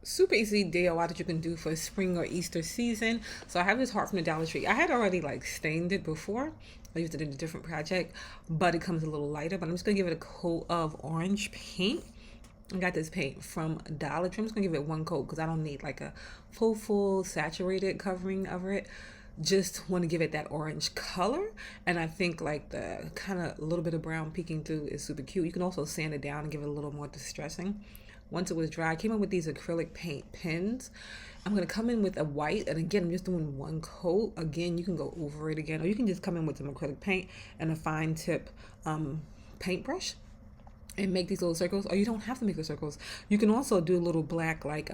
super easy DIY that you can do for spring or Easter season. So I have this heart from the Dollar Tree. I had already like stained it before. I used it in a different project, but it comes a little lighter. But I'm just gonna give it a coat of orange paint. I got this paint from Dollar Tree. I'm just gonna give it one coat because I don't need like a full saturated covering of it. Just want to give it that orange color, and I think like the kind of a little bit of brown peeking through is super cute. You can also sand it down and give it a little more distressing. Once it was dry, I came in with these acrylic paint pens. I'm gonna come in with a white, and again, I'm just doing one coat. Again, you can go over it again, or you can just come in with some acrylic paint and a fine tip paintbrush and make these little circles. Or you don't have to make the circles. You can also do little black like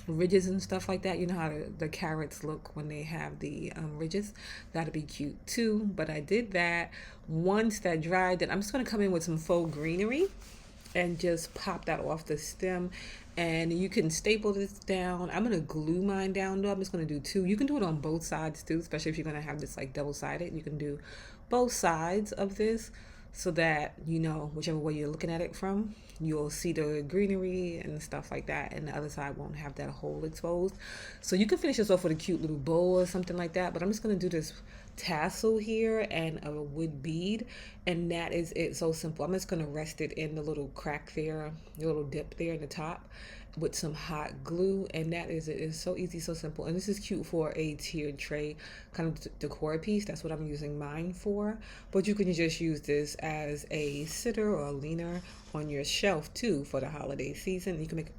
ridges and stuff like that. You know how the carrots look when they have the ridges. That'd be cute too. But I did that. Once that dried, then I'm just gonna come in with some faux greenery and just pop that off the stem. And you can staple this down. I'm gonna glue mine down though. I'm just gonna do two. You can do it on both sides too, especially if you're gonna have this like double sided. You can do both sides of this so that you know whichever way you're looking at it from, you'll see the greenery and stuff like that, and the other side won't have that hole exposed. So you can finish this off with a cute little bow or something like that. But I'm just gonna do this tassel here and a wood bead, and that is it. So simple. I'm just gonna rest it in the little crack there, the little dip there in the top with some hot glue, and that is it. It's so easy, so simple. And this is cute for a tiered tray kind of decor piece. That's what I'm using mine for. But you can just use this as a sitter or a leaner on your shelf too for the holiday season. You can make